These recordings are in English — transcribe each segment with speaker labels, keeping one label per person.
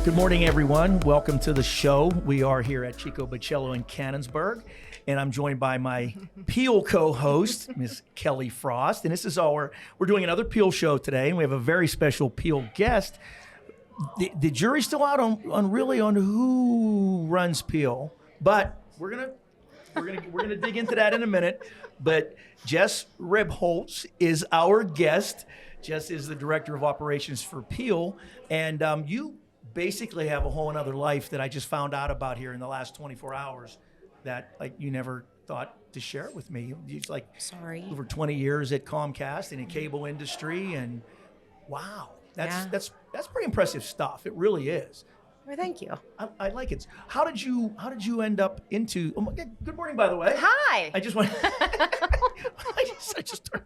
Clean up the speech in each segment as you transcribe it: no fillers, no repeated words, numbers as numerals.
Speaker 1: Good morning, everyone. Welcome to the show. We are here at Chico Bocello in Canonsburg, and I'm joined by my Peel co-host, Miss Kelly Frost. And this is we're doing another Peel show today, and we have a very special Peel guest. The jury's still out on who runs Peel, but we're gonna dig into that in a minute. But Jess Rebholz is our guest. Jess is the director of operations for Peel, and you basically have a whole another life that I just found out about here in the last 24 hours that you never thought to share with me. It's over 20 years at Comcast in the cable industry, and wow, that's pretty impressive stuff. It really is.
Speaker 2: Well, thank you.
Speaker 1: I like it. How did you end up into? Oh my God, good morning, by the way.
Speaker 2: Hi.
Speaker 1: I just want. I just turned.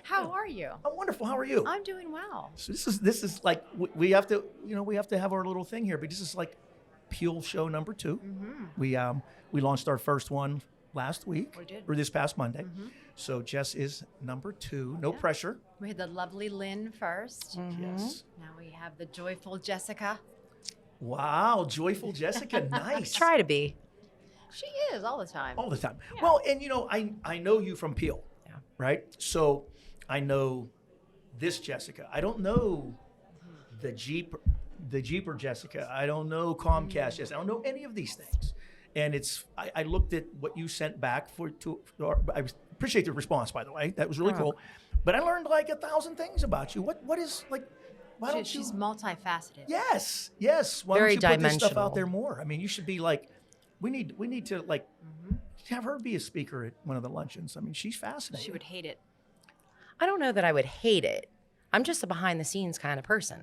Speaker 2: How are you?
Speaker 1: I'm wonderful. How are you?
Speaker 2: I'm doing well.
Speaker 1: So this is like we have to have our little thing here, but this is like Peel show number 2. Mm-hmm. We launched our first one last week.
Speaker 2: We did.
Speaker 1: Or this past Monday.
Speaker 2: Mm-hmm.
Speaker 1: So Jess is number 2. No pressure.
Speaker 2: We had the lovely Lynn first.
Speaker 1: Mm-hmm. Yes.
Speaker 2: Now we have the joyful Jessica.
Speaker 1: Wow, joyful Jessica. Nice.
Speaker 3: Try to be.
Speaker 2: She is all the time.
Speaker 1: All the time.
Speaker 2: Yeah.
Speaker 1: Well, and I know you from Peel.
Speaker 3: Yeah.
Speaker 1: Right? So I know this Jessica. I don't know the Jeeper Jessica. I don't know Comcast Jessica. I don't know any of these things. And I looked at what you sent back I appreciate the response, by the way. That was really cool. But I learned 1,000 things about you. What is why don't
Speaker 2: She's
Speaker 1: you?
Speaker 2: multifaceted.
Speaker 1: Yes. Why
Speaker 3: Very
Speaker 1: don't you put this stuff
Speaker 3: dimensional.
Speaker 1: out there more? I mean, you should be we need to have her be a speaker at one of the luncheons. I mean, she's fascinating.
Speaker 2: She would hate it.
Speaker 3: I don't know that I would hate it. I'm just a behind the scenes kind of person.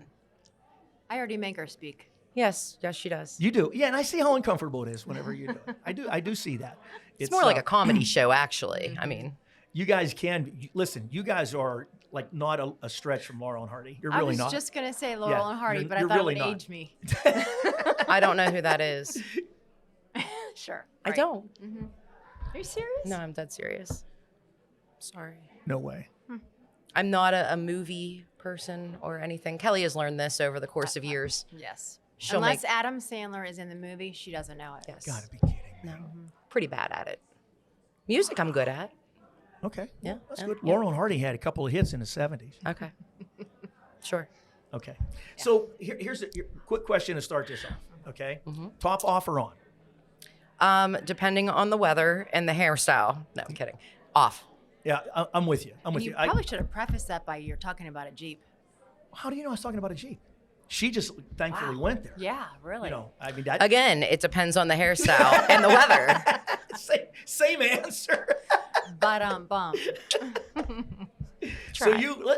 Speaker 2: I already make her speak.
Speaker 3: Yes, she does.
Speaker 1: You do. Yeah, and I see how uncomfortable it is whenever you do it. I do see that.
Speaker 3: It's more like a comedy show, actually. I mean,
Speaker 1: you guys listen, you guys are not a stretch from Laurel and Hardy. You're really not.
Speaker 2: I was just going to say Laurel and Hardy, but I
Speaker 1: you're
Speaker 2: thought
Speaker 1: really
Speaker 2: it would
Speaker 1: not.
Speaker 2: age me.
Speaker 3: I don't know who that is.
Speaker 2: Sure.
Speaker 3: I
Speaker 2: Right.
Speaker 3: don't.
Speaker 2: Mm-hmm. Are you serious?
Speaker 3: No, I'm dead serious. Sorry.
Speaker 1: No way.
Speaker 3: I'm not a movie person or anything. Kelly has learned this over the course of years.
Speaker 2: Yes.
Speaker 3: She'll
Speaker 2: Unless
Speaker 3: make-
Speaker 2: Adam Sandler is in the movie, she doesn't know it.
Speaker 3: Yes.
Speaker 1: Gotta be kidding me.
Speaker 3: No, pretty bad at it. Music, I'm good at.
Speaker 1: Okay.
Speaker 3: Yeah,
Speaker 1: Well, that's
Speaker 3: yeah,
Speaker 1: good.
Speaker 3: yeah.
Speaker 1: Laurel and Hardy had a couple of hits in the 70s.
Speaker 3: Okay. Sure.
Speaker 1: Okay. So here's a quick question to start this off. Okay. Top off or on?
Speaker 3: Depending on the weather and the hairstyle. No, I'm kidding. Off.
Speaker 1: Yeah, I'm with you. I'm with
Speaker 2: You
Speaker 1: you.
Speaker 2: probably should have prefaced that by you're talking about a Jeep.
Speaker 1: How do you know I was talking about a Jeep? She just thankfully went there.
Speaker 2: Yeah, really.
Speaker 1: I mean that.
Speaker 3: Again, it depends on the hairstyle and the weather.
Speaker 1: Same answer.
Speaker 2: But bum.
Speaker 1: So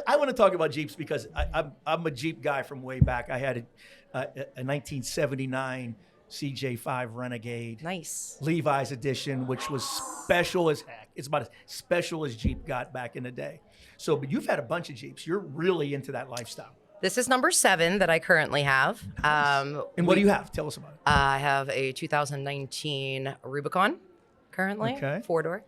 Speaker 1: I want to talk about Jeeps because I'm a Jeep guy from way back. I had a 1979 CJ5 Renegade.
Speaker 3: Nice.
Speaker 1: Levi's edition, which was special as heck. It's about as special as Jeep got back in the day. So, but you've had a bunch of Jeeps. You're really into that lifestyle.
Speaker 3: This is number 7 that I currently have.
Speaker 1: And what do you have? Tell us about it.
Speaker 3: I have a 2019 Rubicon currently,
Speaker 1: Okay.
Speaker 3: 4-door.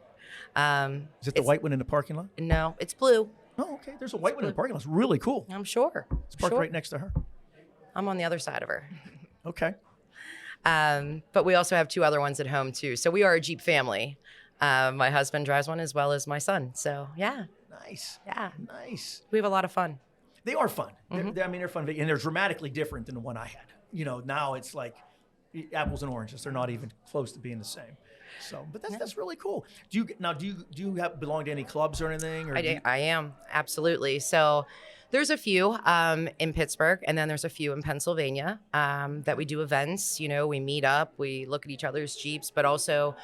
Speaker 1: Is it the white one in the parking lot?
Speaker 3: No, it's blue.
Speaker 1: Oh, okay. There's a white one in the parking lot. It's really cool.
Speaker 3: I'm sure.
Speaker 1: It's parked right next to her.
Speaker 3: I'm on the other side of her.
Speaker 1: Okay.
Speaker 3: But we also have 2 other ones at home too. So we are a Jeep family. My husband drives one as well as my son. So yeah.
Speaker 1: Nice.
Speaker 3: Yeah.
Speaker 1: Nice.
Speaker 3: We have a lot of fun.
Speaker 1: They are fun. They're fun. And they're dramatically different than the one I had. Now it's like apples and oranges. They're not even close to being the same. So, but that's really cool. Do you belong to any clubs or anything? Or
Speaker 3: I am, absolutely. So there's a few in Pittsburgh, and then there's a few in Pennsylvania that we do events. We meet up, we look at each other's Jeeps, but also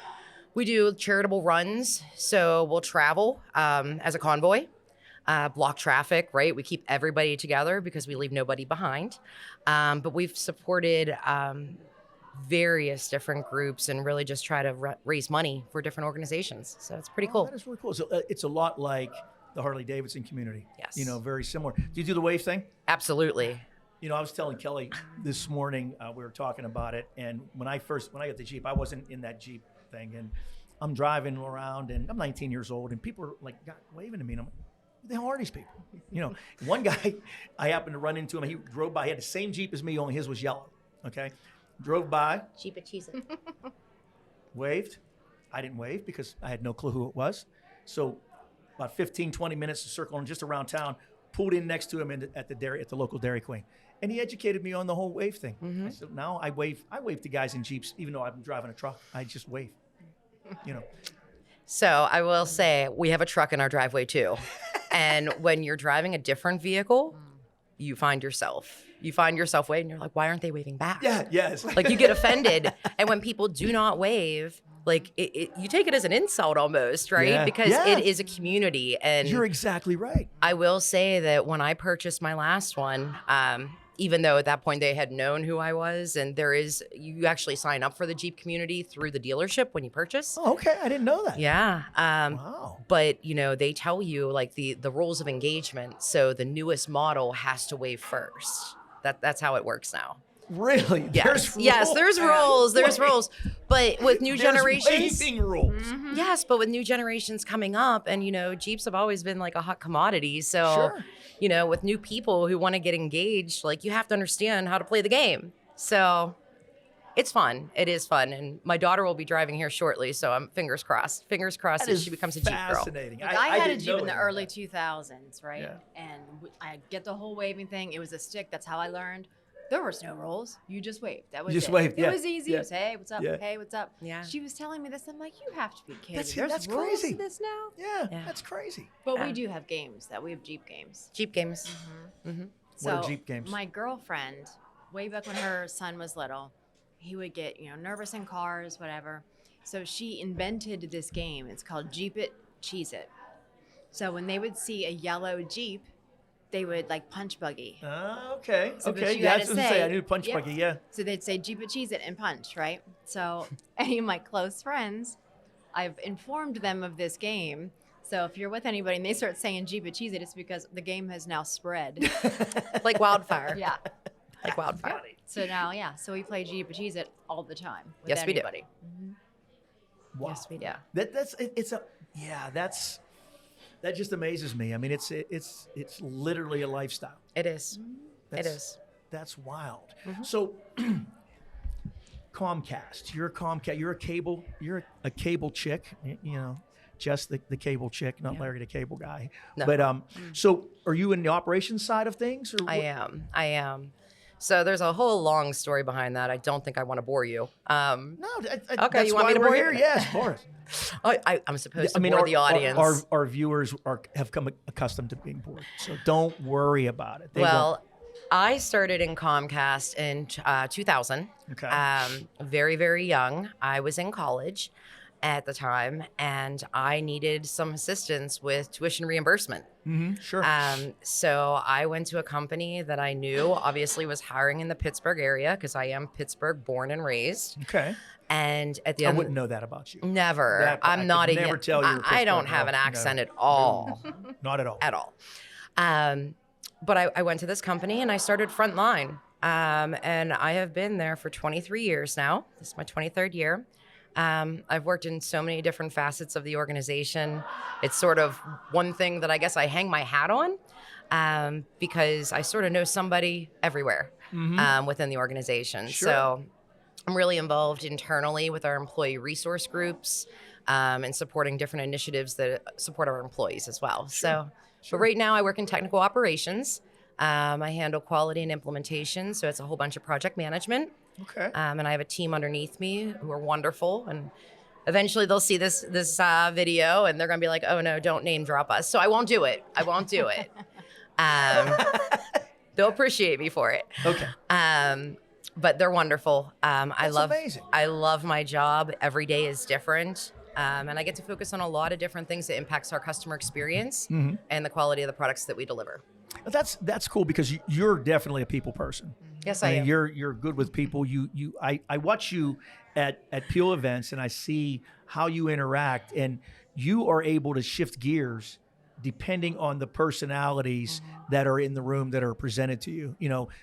Speaker 3: we do charitable runs. So we'll travel as a convoy, block traffic, right? We keep everybody together because we leave nobody behind. But we've supported various different groups and really just try to raise money for different organizations. So it's pretty cool.
Speaker 1: That is really cool. So it's a lot like the Harley Davidson community.
Speaker 3: Yes.
Speaker 1: Very similar. Do you do the wave thing?
Speaker 3: Absolutely.
Speaker 1: I was telling Kelly this morning, we were talking about it, and when I got the Jeep, I wasn't in that Jeep thing, and I'm driving around, and I'm 19 years old, and people are waving to me, and I'm like, who the hell are these people? One guy, I happened to run into him, he drove by, he had the same Jeep as me, only his was yellow. Okay. Drove by,
Speaker 3: Cheap it, cheese it.
Speaker 1: waved. I didn't wave because I had no clue who it was. So about 15, 20 minutes to circling just around town, pulled in next to him at the local Dairy Queen. And he educated me on the whole wave thing. I said, now I wave to guys in Jeeps, even though I'm driving a truck. I just wave, you know.
Speaker 3: So I will say we have a truck in our driveway too. And when you're driving a different vehicle, you find yourself waving. And you're like, why aren't they waving back?
Speaker 1: Yeah, yes.
Speaker 3: Like you get offended. And when people do not wave, like you take it as an insult almost, right?
Speaker 1: Yeah.
Speaker 3: Because
Speaker 1: Yeah.
Speaker 3: it is a community. And
Speaker 1: You're exactly right.
Speaker 3: I will say that when I purchased my last one, even though at that point they had known who I was, and you actually sign up for the Jeep community through the dealership when you purchase.
Speaker 1: Oh, okay. I didn't know that.
Speaker 3: Yeah.
Speaker 1: Wow.
Speaker 3: But, they tell you like the rules of engagement. So the newest model has to wave first. That's how it works now.
Speaker 1: Really?
Speaker 3: Yes.
Speaker 1: There's
Speaker 3: There's rules. There's
Speaker 1: Wait.
Speaker 3: rules. But with new generations.
Speaker 1: Waving rules.
Speaker 3: Yes, but with new generations coming up, and Jeeps have always been like a hot commodity. So,
Speaker 1: Sure.
Speaker 3: with new people who want to get engaged, like you have to understand how to play the game. So it's fun. It is fun. And my daughter will be driving here shortly. So I'm fingers crossed. Fingers crossed that she becomes a Jeep girl.
Speaker 1: Fascinating.
Speaker 2: Like, I had a
Speaker 1: didn't
Speaker 2: Jeep
Speaker 1: know
Speaker 2: in the
Speaker 1: any of
Speaker 2: early
Speaker 1: that.
Speaker 2: 2000s, right?
Speaker 1: Yeah.
Speaker 2: And I get the whole waving thing. It was a stick. That's how I learned. There was no rules. You just waved. That was
Speaker 1: just
Speaker 2: it.
Speaker 1: waved,
Speaker 2: It
Speaker 1: yeah.
Speaker 2: was easy.
Speaker 1: Yeah.
Speaker 2: It was, hey, what's up?
Speaker 1: Yeah.
Speaker 2: Hey, what's up?
Speaker 3: Yeah.
Speaker 2: She was telling me this. I'm like, you have to be kidding.
Speaker 1: That's-
Speaker 2: There's
Speaker 1: that's
Speaker 2: rules
Speaker 1: crazy.
Speaker 2: to this now?
Speaker 1: Yeah,
Speaker 3: Yeah.
Speaker 1: that's crazy.
Speaker 2: But
Speaker 3: Yeah.
Speaker 2: we do have games. We have Jeep games.
Speaker 3: Jeep games.
Speaker 2: So
Speaker 1: What are Jeep games?
Speaker 2: my girlfriend, way back when her son was little, he would get, nervous in cars, whatever. So she invented this game. It's called Jeep It, Cheese It. So when they would see a yellow Jeep, they would like punch buggy.
Speaker 1: Okay.
Speaker 2: So, but
Speaker 1: okay.
Speaker 2: you
Speaker 1: Yeah,
Speaker 2: had
Speaker 1: that's
Speaker 2: to
Speaker 1: what I
Speaker 2: say,
Speaker 1: I knew punch
Speaker 2: yep.
Speaker 1: buggy. Yeah.
Speaker 2: So they'd say Jeep It, Cheese It, and punch, right? So any of my close friends, I've informed them of this game. So if you're with anybody and they start saying Jeep It, Cheese It, it's because the game has now spread.
Speaker 3: Like wildfire.
Speaker 2: Yeah.
Speaker 3: Like wildfire.
Speaker 2: So now, so we play Jeep It, Cheese It all the time with
Speaker 3: Yes, we do.
Speaker 2: anybody.
Speaker 1: Wow.
Speaker 3: Yes, we do.
Speaker 2: Yeah.
Speaker 1: That just amazes me. I mean, it's literally a lifestyle.
Speaker 3: It is.
Speaker 1: That's,
Speaker 3: It is.
Speaker 1: That's wild. So, Comcast. You're a Comcast. You're a cable chick. Just the cable chick, not Larry the Cable Guy.
Speaker 3: No.
Speaker 1: But so are you in the operations side of things? Or
Speaker 3: I am. So there's a whole long story behind that. I don't think I want to bore you.
Speaker 1: No.
Speaker 3: Okay,
Speaker 1: That's
Speaker 3: you want
Speaker 1: why
Speaker 3: me to
Speaker 1: we're
Speaker 3: bore
Speaker 1: here?
Speaker 3: you?
Speaker 1: Yes, bore us.
Speaker 3: I'm supposed to bore the audience.
Speaker 1: Our viewers have come accustomed to being bored, so don't worry about it. They
Speaker 3: Well, I started in Comcast in 2000.
Speaker 1: Okay.
Speaker 3: Very, very young. I was in college at the time, and I needed some assistance with tuition reimbursement.
Speaker 1: Sure.
Speaker 3: So I went to a company that I knew obviously was hiring in the Pittsburgh area because I am Pittsburgh born and raised.
Speaker 1: Okay.
Speaker 3: And at the
Speaker 1: I
Speaker 3: end,
Speaker 1: wouldn't know that about you.
Speaker 3: never.
Speaker 1: That I
Speaker 3: I'm
Speaker 1: could
Speaker 3: not
Speaker 1: never
Speaker 3: a.
Speaker 1: tell you were
Speaker 3: I don't
Speaker 1: Pittsburgh
Speaker 3: have an
Speaker 1: girl.
Speaker 3: accent
Speaker 1: No.
Speaker 3: at all.
Speaker 1: Not at all.
Speaker 3: At all. But I went to this company and I started frontline. And I have been there for 23 years now. This is my 23rd year. I've worked in so many different facets of the organization. It's sort of one thing that I guess I hang my hat on because I sort of know somebody everywhere within the organization.
Speaker 1: Sure.
Speaker 3: So I'm really involved internally with our employee resource groups and supporting different initiatives that support our employees as well. So, but right now I work in technical operations. I handle quality and implementation. So it's a whole bunch of project management.
Speaker 1: Okay.
Speaker 3: And I have a team underneath me who are wonderful. And eventually they'll see this video and they're going to be like, oh no, don't name drop us. So I won't do it. They'll appreciate me for it.
Speaker 1: Okay.
Speaker 3: But they're wonderful.
Speaker 1: That's amazing.
Speaker 3: I love my job. Every day is different. And I get to focus on a lot of different things that impacts our customer experience and the quality of the products that we deliver.
Speaker 1: That's cool because you're definitely a people person.
Speaker 3: Yes, I am.
Speaker 1: You're good with people. I watch you at Peel events and I see how you interact, and you are able to shift gears depending on the personalities that are in the room that are presented to you.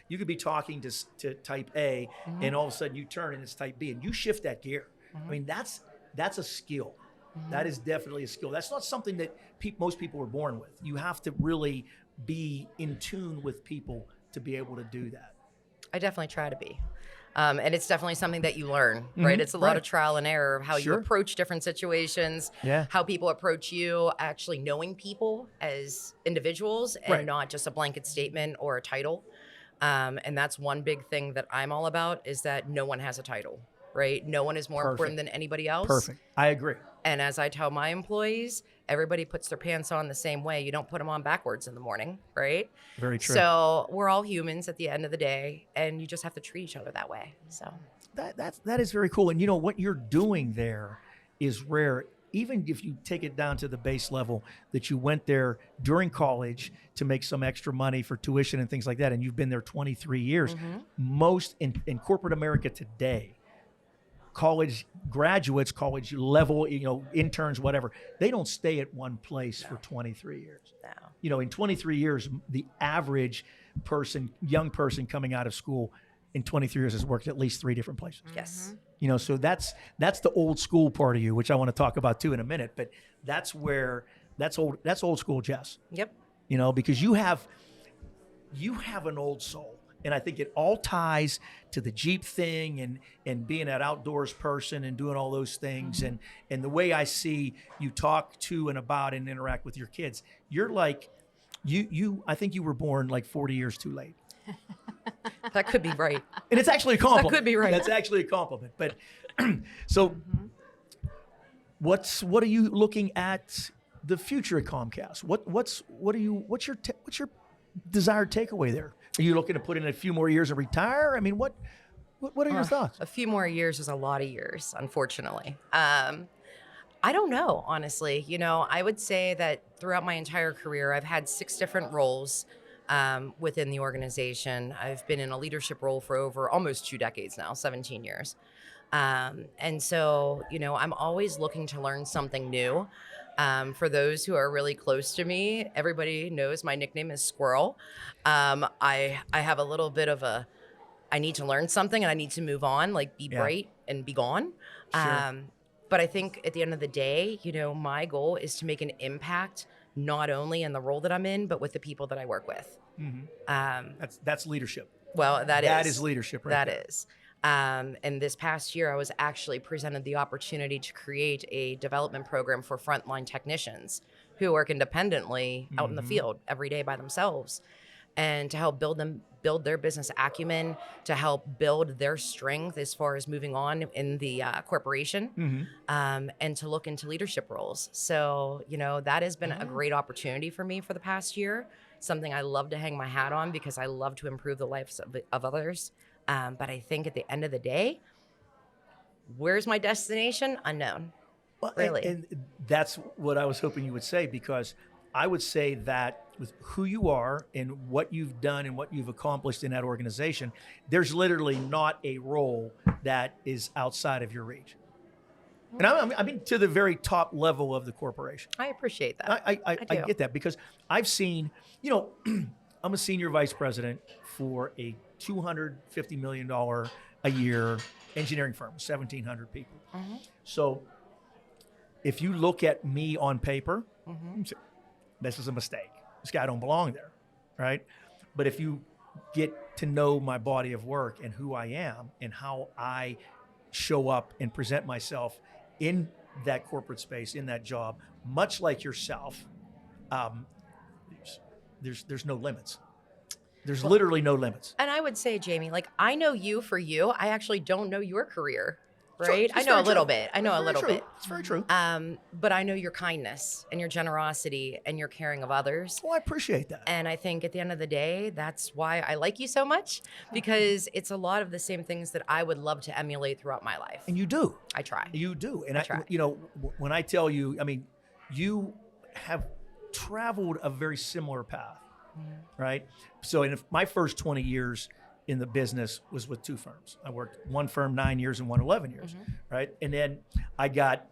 Speaker 1: You could be talking to type A and all of a sudden you turn and it's type B and you shift that gear. I mean, that's a skill. That is definitely a skill. That's not something that most people are born with. You have to really be in tune with people to be able to do that.
Speaker 3: I definitely try to be. And it's definitely something that you learn, right? It's a lot of trial and error of how you approach different situations, how people approach you, actually knowing people as individuals and not just a blanket statement or a title. And that's one big thing that I'm all about, is that no one has a title, right? No one is more important than anybody else.
Speaker 1: Perfect. I agree.
Speaker 3: And as I tell my employees, everybody puts their pants on the same way. You don't put them on backwards in the morning, right?
Speaker 1: Very true.
Speaker 3: So we're all humans at the end of the day, and you just have to treat each other that way. So
Speaker 1: that is very cool. And you know what you're doing there is rare. Even if you take it down to the base level, that you went there during college to make some extra money for tuition and things like that, and you've been there 23 years. Most in corporate America today, college graduates, college level, interns, whatever, they don't stay at one place for 23 years. No. In 23 years, the average person, young person coming out of school in 23 years has worked at least 3 different places.
Speaker 3: Yes.
Speaker 1: So that's the old school part of you, which I want to talk about too in a minute, but that's old school, Jess.
Speaker 3: Yep.
Speaker 1: Because you have an old soul. And I think it all ties to the Jeep thing and being an outdoors person and doing all those things. And the way I see you talk to and about and interact with your kids, you're like, I think you were born like 40 years too late.
Speaker 3: That could be right.
Speaker 1: And it's actually a compliment.
Speaker 3: That could be right.
Speaker 1: That's actually a compliment. But so what are you looking at the future of Comcast? What's your desired takeaway there? Are you looking to put in a few more years and retire? I mean, what are your thoughts?
Speaker 3: A few more years is a lot of years, unfortunately. I don't know, honestly. I would say that throughout my entire career, I've had 6 different roles within the organization. I've been in a leadership role for over almost 2 decades now, 17 years. And so, I'm always looking to learn something new. For those who are really close to me, everybody knows my nickname is Squirrel. I have a little bit of I need to learn something and I need to move on, like be bright and be gone.
Speaker 1: Sure.
Speaker 3: But I think at the end of the day, my goal is to make an impact, not only in the role that I'm in, but with the people that I work with.
Speaker 1: That's leadership.
Speaker 3: Well, that
Speaker 1: is leadership, right?
Speaker 3: That is. And this past year, I was actually presented the opportunity to create a development program for frontline technicians who work independently out in the field every day by themselves, and to help build their business acumen, to help build their strength as far as moving on in the corporation, and to look into leadership roles. So, that has been a great opportunity for me for the past year, something I love to hang my hat on because I love to improve the lives of others. But I think at the end of the day, where's my destination? Unknown.
Speaker 1: Well,
Speaker 3: really.
Speaker 1: And that's what I was hoping you would say, because I would say that with who you are and what you've done and what you've accomplished in that organization, there's literally not a role that is outside of your reach. And I mean, to the very top level of the corporation.
Speaker 3: I appreciate that.
Speaker 1: I get that, because I've seen, I'm a senior vice president for a $250 million a year engineering firm, 1,700 people. So if you look at me on paper, this is a mistake. This guy don't belong there, right? But if you get to know my body of work and who I am and how I show up and present myself in that corporate space, in that job, much like yourself, there's no limits. There's literally no limits.
Speaker 3: And I would say, Jamie, I know you for you. I actually don't know your career, right?
Speaker 1: Sure,
Speaker 3: I know a little bit. I know a little bit.
Speaker 1: It's very true.
Speaker 3: But I know your kindness and your generosity and your caring of others.
Speaker 1: Well, I appreciate that.
Speaker 3: And I think at the end of the day, that's why I like you so much, because it's a lot of the same things that I would love to emulate throughout my life.
Speaker 1: And you do.
Speaker 3: I try.
Speaker 1: You do. And
Speaker 3: I try.
Speaker 1: When I tell you, I mean, you have traveled a very similar path, right? So in my first 20 years in the business was with 2 firms. I worked one firm 9 years and one 11 years, right? And then I got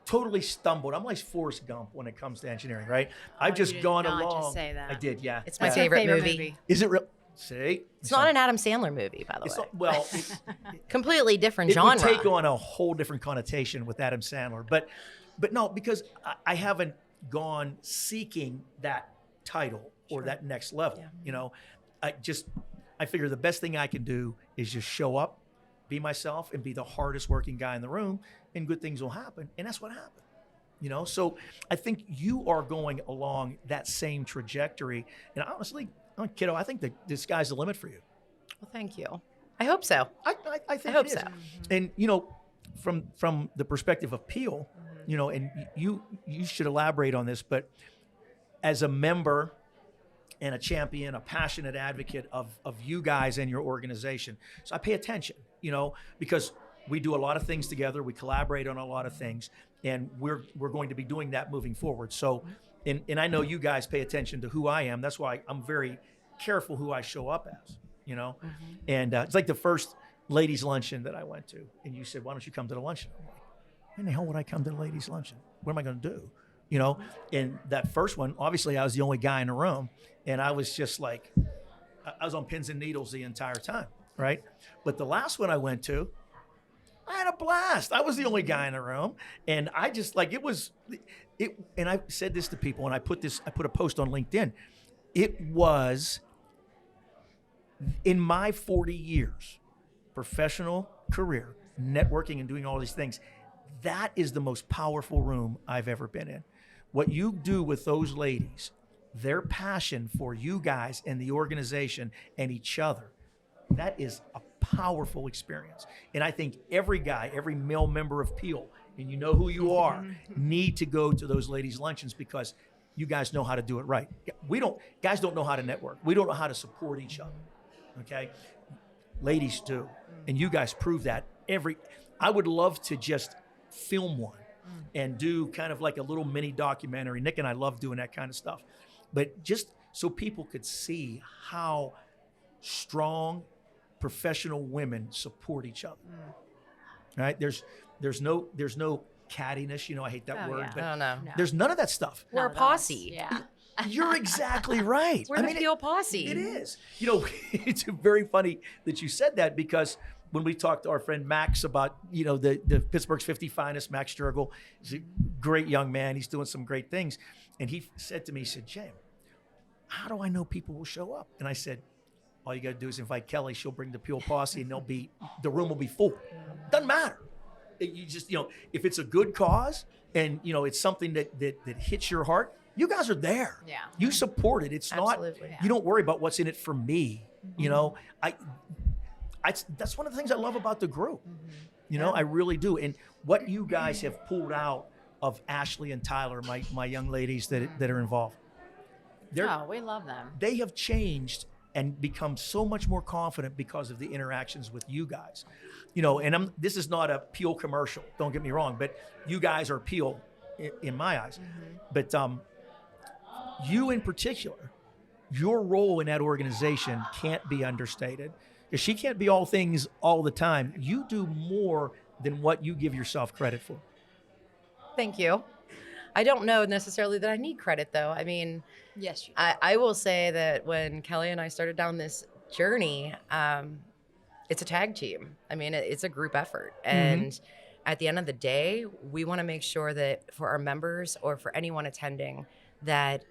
Speaker 1: totally stumbled. I'm like Forrest Gump when it comes to engineering, right? I've just gone along.
Speaker 2: Just say that.
Speaker 1: I did, yeah.
Speaker 3: It's my favorite movie.
Speaker 1: Is it real? See?
Speaker 3: It's not an Adam Sandler movie, by the way.
Speaker 1: Well,
Speaker 3: completely different
Speaker 1: it
Speaker 3: genre.
Speaker 1: would take on a whole different connotation with Adam Sandler. But no, because I haven't gone seeking that title or that next level. I just I figure the best thing I can do is just show up, be myself, and be the hardest working guy in the room, and good things will happen. And that's what happened. So I think you are going along that same trajectory. And honestly, kiddo, I think that the sky's the limit for you.
Speaker 3: Well, thank you. I hope so.
Speaker 1: I think
Speaker 3: I hope
Speaker 1: it is.
Speaker 3: so.
Speaker 1: And from the perspective of Peel, and you should elaborate on this, but as a member and a champion, a passionate advocate of you guys and your organization, so I pay attention, because we do a lot of things together. We collaborate on a lot of things, and we're going to be doing that moving forward. So, and I know you guys pay attention to who I am. That's why I'm very careful who I show up as, And it's like the first ladies' luncheon that I went to, and you said, "Why don't you come to the luncheon?" I'm like, "When the hell would I come to the ladies' luncheon? What am I going to do?" And that first one, obviously, I was the only guy in the room, and I was just like, I was on pins and needles the entire time, right? But the last one I went to, I had a blast. I was the only guy in the room, and I just and I said this to people, and I put a post on LinkedIn. It was, in my 40 years, professional career, networking and doing all these things, that is the most powerful room I've ever been in. What you do with those ladies, their passion for you guys and the organization and each other, that is a powerful experience. And I think every guy, every male member of Peel, and you know who you are, need to go to those ladies' luncheons, because you guys know how to do it right. Guys don't know how to network. We don't know how to support each other, okay? Ladies do. And you guys prove that I would love to just film one and do kind of like a little mini documentary. Nick and I love doing that kind of stuff. But just so people could see how strong professional women support each other. Right? There's no cattiness, I hate that word, but
Speaker 3: no.
Speaker 1: there's none of that stuff.
Speaker 3: We're a posse.
Speaker 2: Yeah.
Speaker 1: You're exactly right.
Speaker 3: We're the Peel posse.
Speaker 1: It is. It's very funny that you said that, because when we talked to our friend Max about, the Pittsburgh's 50 finest, Max Sturgill, he's a great young man. He's doing some great things. And he said to me, Jim, how do I know people will show up? And I said, all you got to do is invite Kelly. She'll bring the Peel posse, and the room will be full. Doesn't matter. You just, if it's a good cause and, it's something that hits your heart, you guys are there.
Speaker 2: Yeah.
Speaker 1: You support it. It's
Speaker 3: Absolutely.
Speaker 1: not, you don't worry about what's in it for me. That's one of the things I love about the group. I really do. And what you guys have pulled out of Ashley and Tyler, my young ladies that are involved,
Speaker 2: We love them.
Speaker 1: they have changed and become so much more confident because of the interactions with you guys. And this is not a Peel commercial, don't get me wrong, but you guys are Peel in my eyes. But you in particular, your role in that organization can't be understated, because she can't be all things all the time. You do more than what you give yourself credit for.
Speaker 3: Thank you. I don't know necessarily that I need credit, though. I mean,
Speaker 2: Yes, you
Speaker 3: I will say that when Kelly and I started down this journey, it's a tag team. I mean, it's a group effort. And at the end of the day, we want to make sure that for our members or for anyone attending, that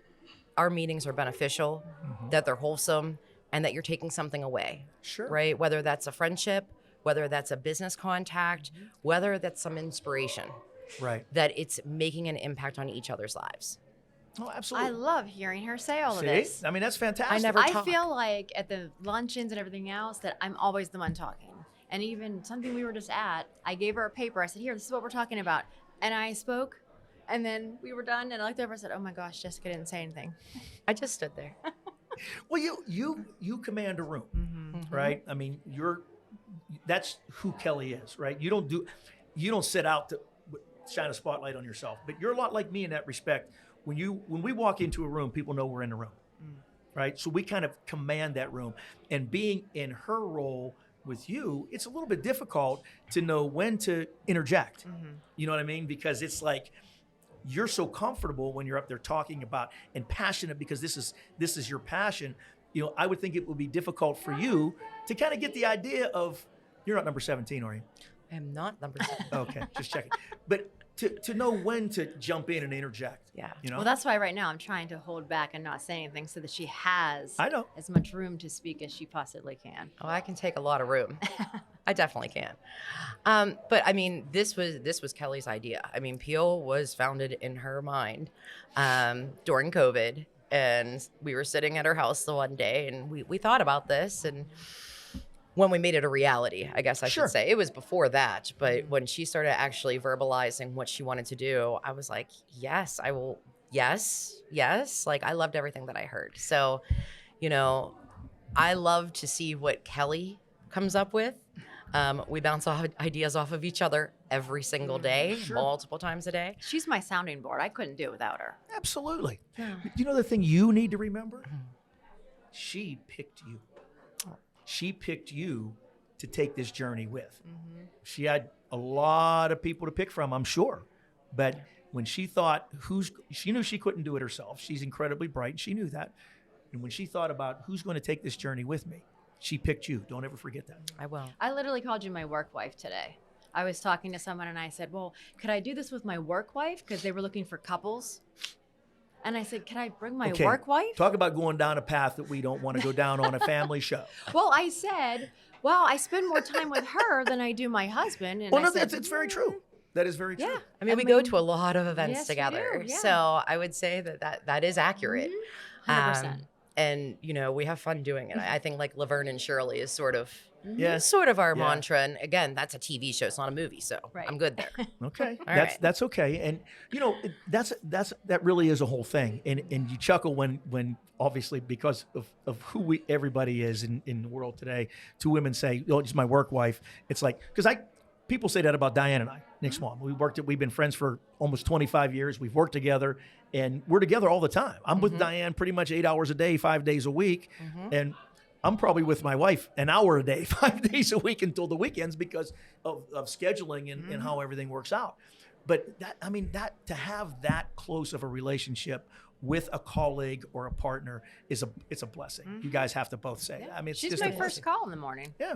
Speaker 3: our meetings are beneficial, that they're wholesome, and that you're taking something away.
Speaker 1: Sure.
Speaker 3: Right? Whether that's a friendship, whether that's a business contact, whether that's some inspiration.
Speaker 1: Right.
Speaker 3: That it's making an impact on each other's lives.
Speaker 1: Oh, absolutely.
Speaker 2: I love hearing her say all of
Speaker 1: See?
Speaker 2: this.
Speaker 1: I mean, that's fantastic.
Speaker 3: I never
Speaker 2: I
Speaker 3: talk.
Speaker 2: feel like at the luncheons and everything else that I'm always the one talking. And even something we were just at, I gave her a paper. I said, here, this is what we're talking about. And I spoke, and then we were done. And I looked over and said, oh my gosh, Jessica didn't say anything.
Speaker 3: I just stood there.
Speaker 1: Well, you command a room, right? I mean, that's who Kelly is, right? You don't set out to shine a spotlight on yourself, but you're a lot like me in that respect. When we walk into a room, people know we're in the room, right? So we kind of command that room. And being in her role with you, it's a little bit difficult to know when to interject. You know what I mean? Because it's like you're so comfortable when you're up there talking about and passionate, because this is your passion. I would think it would be difficult for you to kind of get the idea of, you're not number 17, are you?
Speaker 3: I am not number 7.
Speaker 1: Okay, just checking. But to know when to jump in and interject.
Speaker 3: Yeah.
Speaker 1: You know?
Speaker 2: Well, that's why right now I'm trying to hold back and not say anything so that she has
Speaker 1: I know.
Speaker 2: as much room to speak as she possibly can.
Speaker 3: Oh, I can take a lot of room. I definitely can. But I mean, this was Kelly's idea. I mean, Peel was founded in her mind during COVID, and we were sitting at her house the one day, and we thought about this, and when we made it a reality, I guess I
Speaker 1: Sure.
Speaker 3: should say. It was before that, but when she started actually verbalizing what she wanted to do, I was like, yes, I will. Yes. Like, I loved everything that I heard. So, you know, I love to see what Kelly comes up with. We bounce off ideas off of each other every single day,
Speaker 1: Sure.
Speaker 3: multiple times a day.
Speaker 2: She's my sounding board. I couldn't do it without her.
Speaker 1: Absolutely. You know the thing you need to remember? She picked you. She picked you to take this journey with. She had a lot of people to pick from, I'm sure. But when she thought she knew she couldn't do it herself. She's incredibly bright, and she knew that. And when she thought about who's going to take this journey with me, she picked you. Don't ever forget that.
Speaker 3: I will.
Speaker 2: I literally called you my work wife today. I was talking to someone and I said, well, could I do this with my work wife? Because they were looking for couples. And I said, can I bring my
Speaker 1: Okay,
Speaker 2: work wife?
Speaker 1: Talk about going down a path that we don't want to go down on a family show.
Speaker 2: Well, I said, well, I spend more time with her than I do my husband. And
Speaker 1: Well,
Speaker 2: I
Speaker 1: no,
Speaker 2: said,
Speaker 1: it's very true. That is very true.
Speaker 2: Yeah.
Speaker 3: I mean, we go to a lot of events
Speaker 2: yes, we
Speaker 3: together.
Speaker 2: do, yeah.
Speaker 3: So I would say that is accurate.
Speaker 2: 100%.
Speaker 3: And, you know, we have fun doing it. I think like Laverne and Shirley is sort of
Speaker 1: Yes.
Speaker 3: our
Speaker 1: Yeah.
Speaker 3: mantra. And again, that's a TV show. It's not a movie. So
Speaker 2: Right.
Speaker 3: I'm good there.
Speaker 1: Okay,
Speaker 3: All right.
Speaker 1: that's okay, and you know that really is a whole thing, and you chuckle when obviously because of who everybody is in the world today. Two women say, "Oh, it's my work wife." It's like because people say that about Diane and I, Nick's mom. We've been friends for almost 25 years. We've worked together, and we're together all the time. I'm with Diane pretty much 8 hours a day, 5 days a week, and I'm probably with my wife an hour a day, 5 days a week until the weekends because of scheduling and how everything works out. But that to have that close of a relationship with a colleague or a partner it's a blessing. You guys have to both say that. I mean, it's
Speaker 2: She's
Speaker 1: just
Speaker 2: my
Speaker 1: a
Speaker 2: first
Speaker 1: blessing.
Speaker 2: call in the morning.
Speaker 1: Yeah.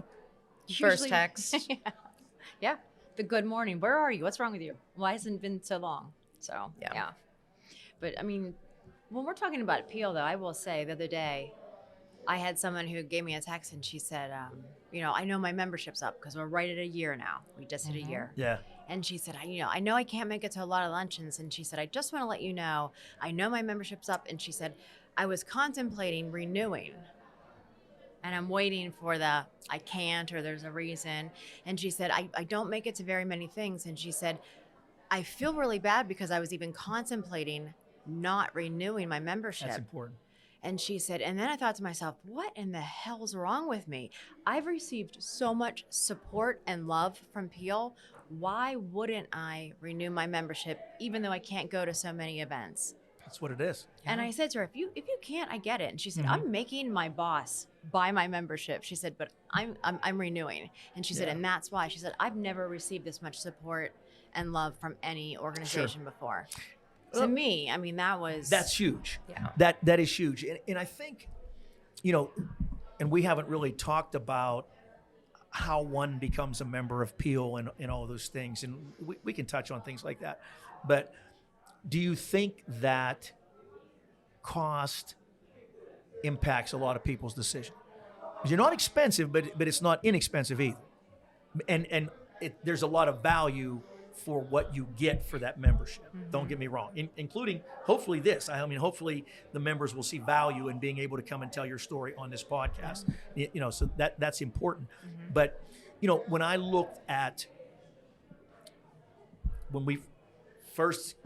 Speaker 3: First
Speaker 2: Usually-
Speaker 3: text.
Speaker 2: Yeah. The good morning. Where are you? What's wrong with you? Why hasn't it been so long? So,
Speaker 3: Yeah.
Speaker 2: yeah. But I mean, when we're talking about appeal, though, I will say the other day, I had someone who gave me a text and she said, I know my membership's up because we're right at a year now. We just hit a year.
Speaker 1: Yeah.
Speaker 2: And she said, I know I can't make it to a lot of luncheons. And she said, I just want to let you know, I know my membership's up. And she said, I was contemplating renewing. And I'm waiting for I can't or there's a reason. And she said, I don't make it to very many things. And she said, I feel really bad because I was even contemplating not renewing my membership.
Speaker 1: That's important.
Speaker 2: And she said, and then I thought to myself, what in the hell's wrong with me? I've received so much support and love from Peel. Why wouldn't I renew my membership even though I can't go to so many events?
Speaker 1: That's what it is.
Speaker 2: And I said to her, if you can't, I get it. And she said, I'm making my boss buy my membership. She said, but I'm renewing. And she said,
Speaker 1: Yeah.
Speaker 2: and that's why. She said, I've never received this much support and love from any organization before. To me, I mean,
Speaker 1: That's huge.
Speaker 3: Yeah.
Speaker 1: That is huge. And I think, and we haven't really talked about how one becomes a member of Peel and all those things. And we can touch on things like that. But do you think that cost impacts a lot of people's decision? Because you're not expensive, but it's not inexpensive either. And there's a lot of value for what you get for that membership. Don't get me wrong, including hopefully this. I mean, hopefully the members will see value in being able to come and tell your story on this podcast. So that's important. But when I looked at when we first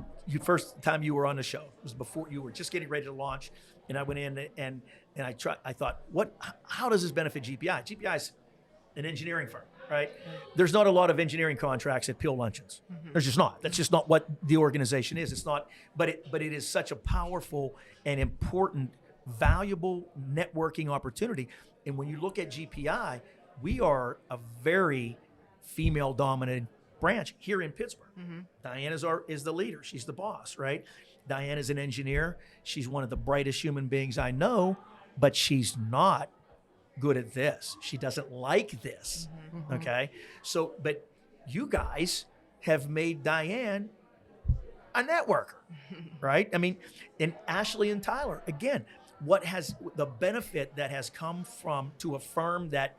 Speaker 1: time you were on the show, it was before you were just getting ready to launch, and I went in and I thought, how does this benefit GPI? GPI is an engineering firm. Right? There's not a lot of engineering contracts at Peel luncheons. There's just not. That's just not what the organization is. It's not, but it is such a powerful and important, valuable networking opportunity. And when you look at GPI, we are a very female-dominated branch here in Pittsburgh. Diane is the leader. She's the boss, right? Diane is an engineer. She's one of the brightest human beings I know, but she's not good at this. She doesn't like this. Okay. So, but you guys have made Diane a networker, right? I mean, and Ashley and Tyler, again, what has the benefit that has come from to a firm that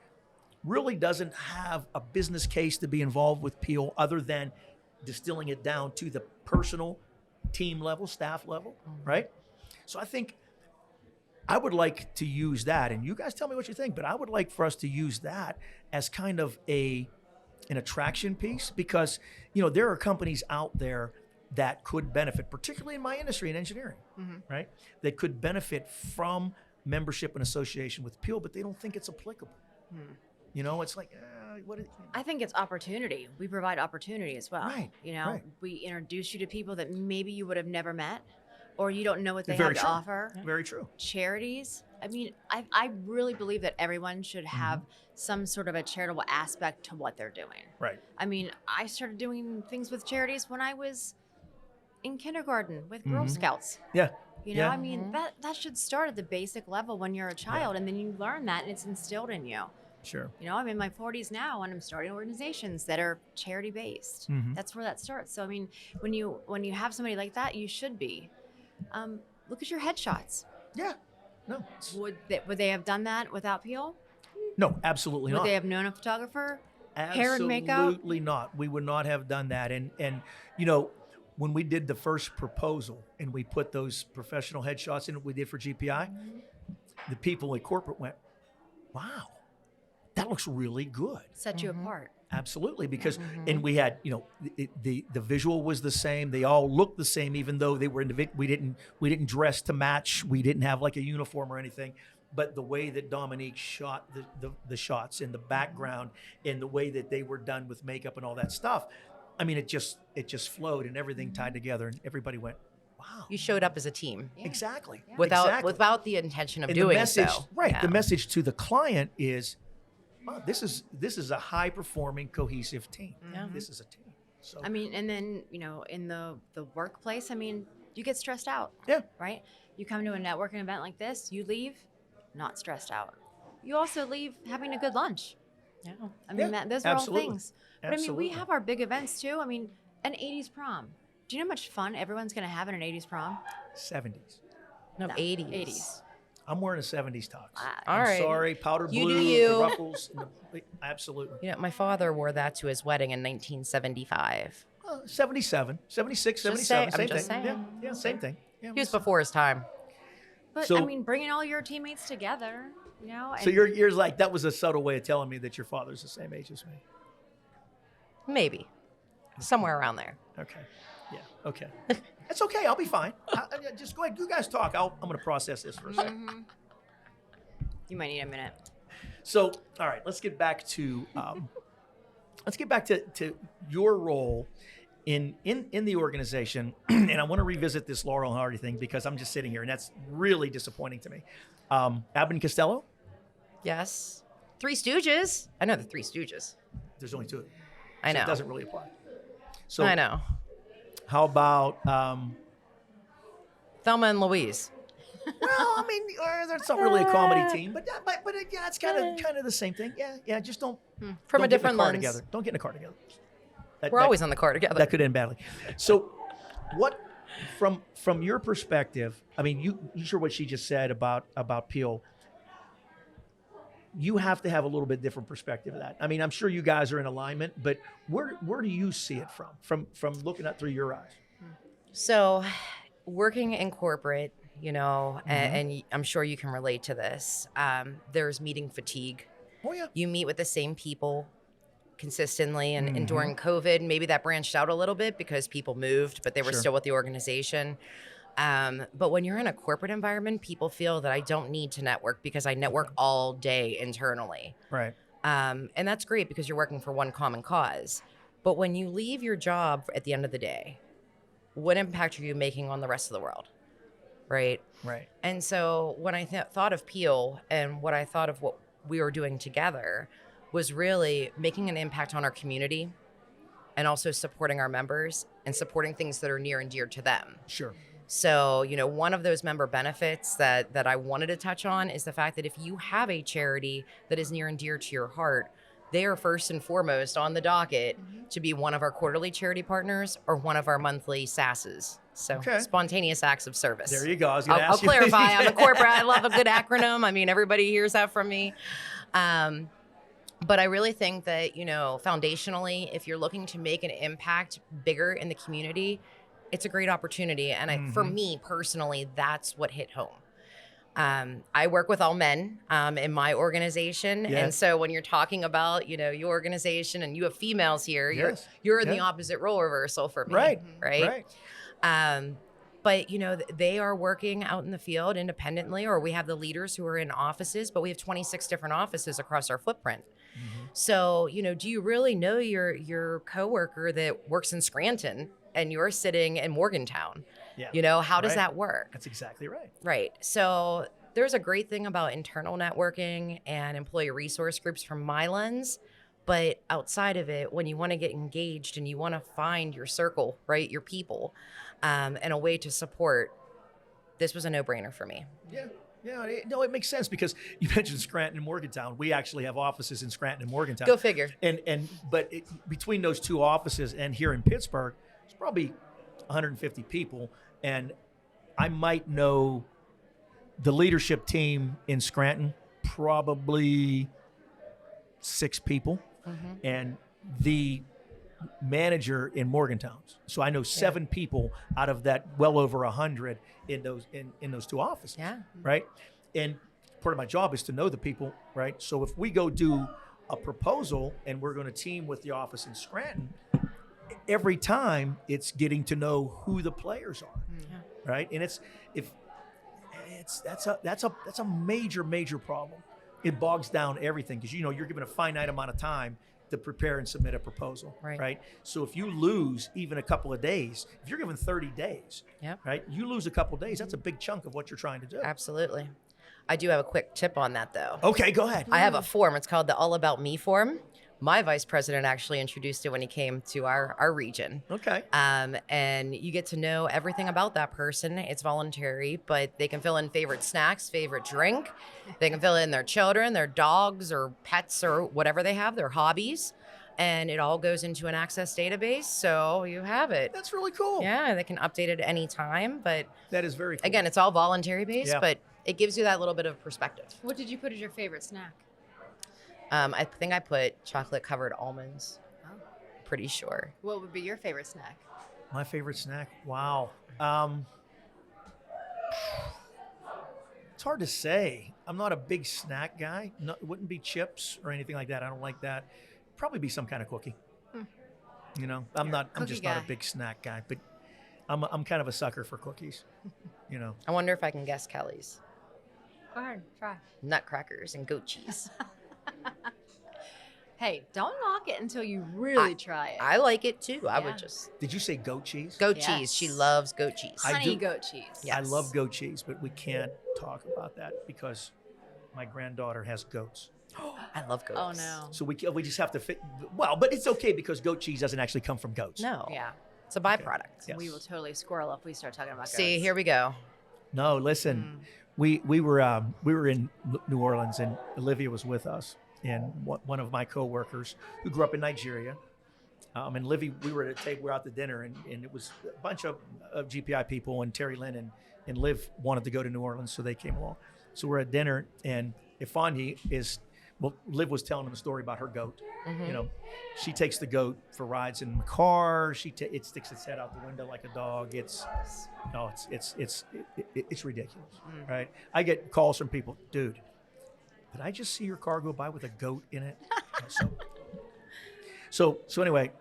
Speaker 1: really doesn't have a business case to be involved with Peel other than distilling it down to the personal team level, staff level, right? So I think I would like to use that, and you guys tell me what you think, but I would like for us to use that as kind of an attraction piece, because, you know, there are companies out there that could benefit, particularly in my industry in engineering, right? That could benefit from membership and association with Peel, but they don't think it's applicable. You know, it's like,
Speaker 2: I think it's opportunity. We provide opportunity as well.
Speaker 1: Right,
Speaker 2: You know,
Speaker 1: right.
Speaker 2: we introduce you to people that maybe you would have never met, or you don't know what they
Speaker 1: Very
Speaker 2: have to
Speaker 1: true.
Speaker 2: offer.
Speaker 1: Very true.
Speaker 2: Charities. I mean, I really believe that everyone should have some sort of a charitable aspect to what they're doing.
Speaker 1: Right.
Speaker 2: I mean, I started doing things with charities when I was in kindergarten with Girl Scouts.
Speaker 1: Yeah.
Speaker 2: You know,
Speaker 1: Yeah.
Speaker 2: I mean, that should start at the basic level when you're a child, and then you learn that and it's instilled in you.
Speaker 1: Sure.
Speaker 2: You know, I'm in my 40s now and I'm starting organizations that are charity based. That's where that starts. So I mean, when you have somebody like that, you should be. Look at your headshots.
Speaker 1: Yeah. No.
Speaker 2: Would they have done that without Peel?
Speaker 1: No, absolutely
Speaker 2: Would
Speaker 1: not.
Speaker 2: they have known a photographer? Hair and makeup?
Speaker 1: Absolutely not. We would not have done that. And you know, when we did the first proposal and we put those professional headshots in that we did for GPI, the people at corporate went, wow, that looks really good.
Speaker 2: Set you apart.
Speaker 1: Absolutely, because and we had, you know, the visual was the same. They all looked the same, even though they were we didn't dress to match. We didn't have like a uniform or anything. But the way that Dominique shot the shots in the background and the way that they were done with makeup and all that stuff, I mean, it just flowed and everything tied together, and everybody went, wow.
Speaker 3: You showed up as a team
Speaker 1: Exactly.
Speaker 3: without
Speaker 1: Exactly.
Speaker 3: without the intention of
Speaker 1: And
Speaker 3: doing
Speaker 1: the message,
Speaker 3: so.
Speaker 1: right?
Speaker 3: Yeah.
Speaker 1: The message to the client is, wow, this is a high performing, cohesive team. This is a team. So
Speaker 2: I mean, and then, you know, in the workplace, I mean, you get stressed out.
Speaker 1: yeah,
Speaker 2: Right? You come to a networking event like this, you leave not stressed out. You also leave having a good lunch.
Speaker 3: Yeah.
Speaker 2: I mean,
Speaker 1: Yeah,
Speaker 2: those are
Speaker 1: absolutely.
Speaker 2: all things. But I mean,
Speaker 1: Absolutely.
Speaker 2: we have our big events too. I mean, an 80s prom. Do you know how much fun everyone's going to have in an 80s prom?
Speaker 1: 70s.
Speaker 3: No, 80s.
Speaker 2: 80s.
Speaker 1: I'm wearing a 70s tux.
Speaker 3: All
Speaker 1: I'm
Speaker 3: right.
Speaker 1: sorry, powder
Speaker 3: You
Speaker 1: blue,
Speaker 3: do you.
Speaker 1: the ruffles. Absolutely.
Speaker 3: You know, my father wore that to his wedding in 1975.
Speaker 1: 77, 76,
Speaker 3: Just
Speaker 1: 77,
Speaker 3: say-
Speaker 1: same
Speaker 3: I'm just
Speaker 1: thing.
Speaker 3: saying.
Speaker 1: Yeah, same thing. Yeah,
Speaker 3: He was before his time.
Speaker 2: But
Speaker 1: So-
Speaker 2: I mean, bringing all your teammates together, you know.
Speaker 1: So
Speaker 2: and-
Speaker 1: you're like, that was a subtle way of telling me that your father's the same age as me.
Speaker 3: Maybe. Somewhere around there.
Speaker 1: Okay. Yeah. Okay. That's okay. I'll be fine. Just go ahead. You guys talk. I'm going to process this for a second.
Speaker 2: You might need a minute.
Speaker 1: So, all right, let's get back to your role in the organization, and I want to revisit this Laurel and Hardy thing because I'm just sitting here, and that's really disappointing to me. Abbott and Costello,
Speaker 3: Yes. Three Stooges. I know the Three Stooges.
Speaker 1: there's only two of them.
Speaker 3: I
Speaker 1: So
Speaker 3: know.
Speaker 1: it doesn't really apply. So
Speaker 3: I know.
Speaker 1: how about?
Speaker 3: Thelma and Louise.
Speaker 1: Well, I mean, that's not really a comedy team, but yeah, it's kind of the same thing. Yeah. Just don't
Speaker 3: From
Speaker 1: don't
Speaker 3: a
Speaker 1: get in
Speaker 3: different
Speaker 1: car
Speaker 3: lens.
Speaker 1: together. Don't get in a car together.
Speaker 3: We're always on the car together.
Speaker 1: That could end badly. So, what from your perspective? I mean, you sure what she just said about Peel. You have to have a little bit different perspective of that. I mean, I'm sure you guys are in alignment, but where do you see it from looking at through your eyes?
Speaker 3: So, working in corporate, you know, and I'm sure you can relate to this. There's meeting fatigue.
Speaker 1: Oh yeah.
Speaker 3: You meet with the same people consistently, and during COVID, maybe that branched out a little bit because people moved, but they were
Speaker 1: Sure.
Speaker 3: still with the organization. But when you're in a corporate environment, people feel that I don't need to network because I network all day internally.
Speaker 1: Right.
Speaker 3: And that's great because you're working for one common cause. But when you leave your job at the end of the day, what impact are you making on the rest of the world? Right.
Speaker 1: Right.
Speaker 3: And so when I thought of Peel and what I thought of what we were doing together was really making an impact on our community and also supporting our members and supporting things that are near and dear to them.
Speaker 1: Sure.
Speaker 3: So, you know, one of those member benefits that I wanted to touch on is the fact that if you have a charity that is near and dear to your heart, they are first and foremost on the docket to be one of our quarterly charity partners or one of our monthly SASs. So spontaneous acts of service.
Speaker 1: There you go.
Speaker 3: I'll clarify. I'm a corporate. I love a good acronym. I mean, everybody hears that from me. But I really think that, foundationally, if you're looking to make an impact bigger in the community, it's a great opportunity. And for me personally, that's what hit home. I work with all men in my organization. Yeah. And so when you're talking about, your organization and you have females here, you're in the opposite role reversal for me. Right. But, they are working out in the field independently, or we have the leaders who are in offices, but we have 26 different offices across our footprint. So, do you really know your coworker that works in Scranton and you're sitting in Morgantown? Yeah. How does that work?
Speaker 1: That's exactly right.
Speaker 3: Right. So there's a great thing about internal networking and employee resource groups from my lens. But outside of it, when you want to get engaged and you want to find your circle, right, your people, and a way to support, this was a no-brainer for me.
Speaker 1: Yeah, it makes sense because you mentioned Scranton and Morgantown. We actually have offices in Scranton and Morgantown.
Speaker 3: Go figure.
Speaker 1: But between those two offices and here in Pittsburgh, it's probably 150 people, and I might know the leadership team in Scranton, probably 6 people, and the manager in Morgantown. So I know 7 people out of that well over 100 in those two offices.
Speaker 3: Yeah.
Speaker 1: Right. And part of my job is to know the people. Right. So if we go do a proposal and we're going to team with the office in Scranton, every time it's getting to know who the players are. Right. And that's a major problem. It bogs down everything because you're given a finite amount of time to prepare and submit a proposal, right? So if you lose even a couple of days, if you're given 30 days, right, you lose a couple of days, that's a big chunk of what you're trying to do.
Speaker 3: Absolutely. I do have a quick tip on that, though.
Speaker 1: Okay, go ahead.
Speaker 3: I have a form. It's called the All About Me form. My vice president actually introduced it when he came to our region.
Speaker 1: Okay.
Speaker 3: And you get to know everything about that person. It's voluntary, but they can fill in favorite snacks, favorite drink. They can fill in their children, their dogs or pets or whatever they have, their hobbies. And it all goes into an access database, so you have it.
Speaker 1: That's really cool.
Speaker 3: Yeah, they can update it at any time, but
Speaker 1: that is very cool.
Speaker 3: Again, it's all voluntary based, but it gives you that little bit of perspective.
Speaker 2: What did you put as your favorite snack?
Speaker 3: I think I put chocolate-covered almonds. Oh. Pretty sure.
Speaker 2: What would be your favorite snack?
Speaker 1: My favorite snack? Wow. It's hard to say. I'm not a big snack guy. No, it wouldn't be chips or anything like that. I don't like that. Probably be some kind of cookie. I'm just not a big snack guy, but I'm kind of a sucker for cookies.
Speaker 3: I wonder if I can guess Kelly's.
Speaker 2: Go ahead, try.
Speaker 3: Nutcrackers and goat cheese.
Speaker 2: Hey, don't knock it until you really try it.
Speaker 3: I like it too. I would just.
Speaker 1: Did you say goat cheese?
Speaker 3: Goat cheese. She loves goat cheese.
Speaker 2: Honey goat cheese.
Speaker 1: Yes. I love goat cheese, but we can't talk about that because my granddaughter has goats.
Speaker 3: I love goats.
Speaker 2: Oh no.
Speaker 1: So we just have to fit. Well, but it's okay because goat cheese doesn't actually come from goats.
Speaker 3: No.
Speaker 2: Yeah.
Speaker 3: It's a byproduct.
Speaker 1: Okay. Yes.
Speaker 2: We will totally squirrel if we start talking about goats.
Speaker 3: See, here we go.
Speaker 1: No, listen. We were in New Orleans and Olivia was with us, and one of my coworkers who grew up in Nigeria, and Livy, we were at a table, we were out to dinner, and it was a bunch of GPI people, and Terry Lynn and Liv wanted to go to New Orleans, so they came along. So we're at dinner, and Ifeanyi Liv was telling him a story about her goat. She takes the goat for rides in the car. It sticks its head out the window like a dog. It's ridiculous, right? I get calls from people, dude, did I just see your car go by with a goat in it? So anyway,